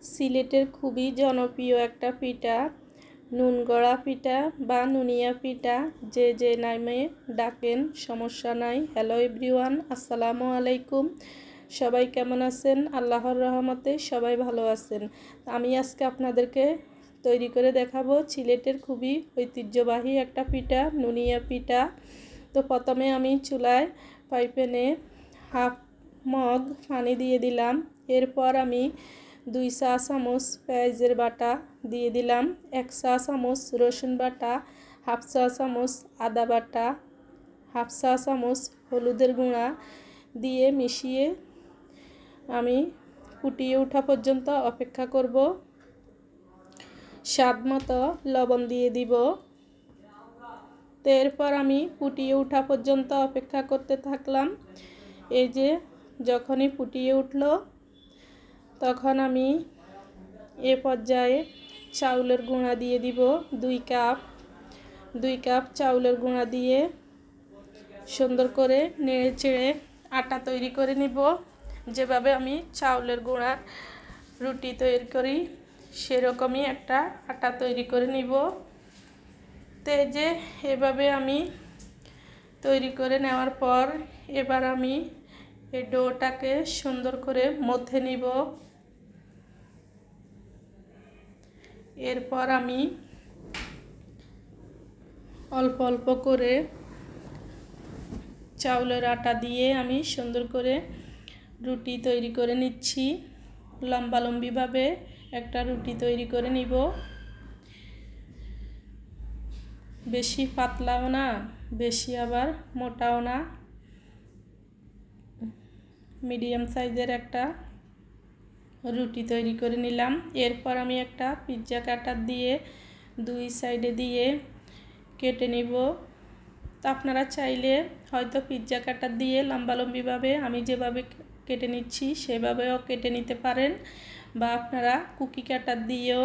সিলেটের খুবই জনপ্রিয় একটা পিঠা নুন গড়া পিঠা বা নুনিয়া পিঠা, যে নামে ডাকেন সমস্যা নাই। হ্যালো এভরিওয়ান, আসসালামু আলাইকুম। সবাই কেমন আছেন? আল্লাহর রহমতে সবাই ভালো আছেন। আমি আজকে আপনাদেরকে তৈরি করে দেখাবো সিলেটের খুবই ঐতিহ্যবাহী একটা পিঠা, নুনিয়া পিঠা। তো প্রথমে আমি চুলায় ফ্রাই প্যানে হাফ মগ পানি দিয়ে দিলাম। এরপর আমি 2 চা চামচ পেঁয়াজের বাটা দিয়ে দিলাম, 1 চা চামচ রসুন বাটা, হাফ চা চামচ আদা বাটা, হাফ চা চামচ হলুদের গুঁড়া দিয়ে মিশিয়ে আমি ফুটিয়ে ওঠা পর্যন্ত অপেক্ষা করব। স্বাদ মতো লবণ দিয়ে দিব। তো এরপর আমি ফুটিয়ে ওঠা পর্যন্ত অপেক্ষা করতে থাকলাম। এই যে যখনই ফুটিয়ে উঠলো তখন আমি এ পর্যায়ে চাউলের গুঁড়া দিয়ে দিব 2 কাপ চাউলের গুঁড়া দিয়ে সুন্দর করে নেড়ে চেড়ে আটা তৈরি করে নিব। যেভাবে আমি চাউলের গুঁড়ার রুটি তৈরি করি সেরকমই একটা আটা তৈরি করে নিব। তো এই যে এভাবে আমি তৈরি করে নেওয়ার পর এবার আমি এই ডোটাকে সুন্দর করে মথে নিব। এরপর আমি অল্প অল্প করে চাউলের আটা দিয়ে আমি সুন্দর করে রুটি তৈরি করে নিচ্ছি। লম্বালম্বিভাবে একটা রুটি তৈরি করে নিব। বেশি পাতলাও না, বেশি আবার মোটাও না, মিডিয়াম সাইজের একটা রুটি তৈরি করে নিলাম। এরপর আমি একটা পিৎজা কাটার দিয়ে 2 সাইডে দিয়ে কেটে নিব। তো আপনারা চাইলে হয়তো পিৎজা কাটার দিয়ে লম্বালম্বিভাবে আমি যেভাবে কেটে নিচ্ছি সেভাবেও কেটে নিতে পারেন, বা আপনারা কুকি কাটার দিয়েও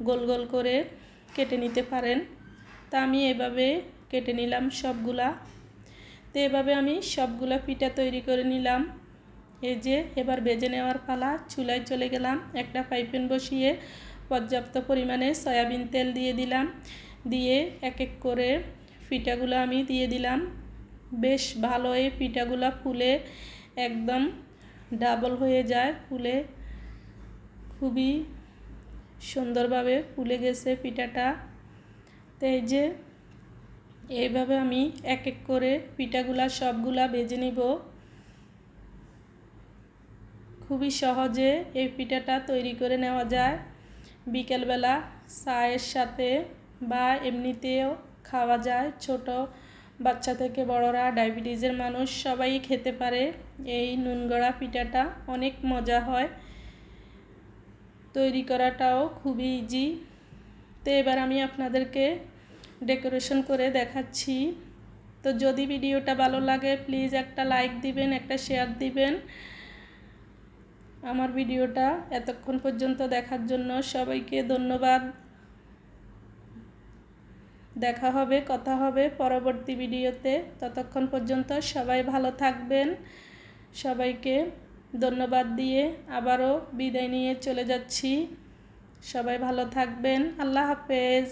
গোল গোল করে কেটে নিতে পারেন। তা আমি এভাবে কেটে নিলাম সবগুলা। তো এভাবে আমি সবগুলা পিঠা তৈরি করে নিলাম। এই যে এবার ভেজে নেওয়ার পালা। চুলায় চলে গেলাম, একটা ফ্রাই প্যান বসিয়ে পর্যাপ্ত পরিমাণে সয়াবিন তেল দিয়ে দিলাম। দিয়ে এক এক করে পিঠাগুলো আমি দিয়ে দিলাম। বেশ ভালো এই পিঠাগুলো ফুলে একদম ডাবল হয়ে যায়, ফুলে খুবই সুন্দরভাবে ফুলে গেছে পিঠাটা। তো এই যে এইভাবে আমি এক এক করে পিঠাগুলা সবগুলা ভেজে নিব। খুবই সহজে এই পিঠাটা তৈরি করে নেওয়া যায়। বিকেলবেলা চায়ের সাথে বা এমনিতেও খাওয়া যায়। ছোট বাচ্চা থেকে বড়রা, ডায়াবেটিসের মানুষ সবাই খেতে পারে। এই নুন গড়া পিঠাটা অনেক মজা হয়, তৈরি করাটাও খুবই ইজি। তো এবার আমি আপনাদেরকে ডেকোরেশন করে দেখাচ্ছি। তো যদি ভিডিওটা ভালো লাগে প্লিজ একটা লাইক দিবেন, একটা শেয়ার দিবেন। আমার ভিডিওটা এতক্ষণ পর্যন্ত দেখার জন্য সবাইকে ধন্যবাদ। দেখা হবে, কথা হবে পরবর্তী ভিডিওতে। ততক্ষণ পর্যন্ত সবাই ভালো থাকবেন। সবাইকে ধন্যবাদ দিয়ে আবারও বিদায় নিয়ে চলে যাচ্ছি। সবাই ভালো থাকবেন। আল্লাহ হাফেজ।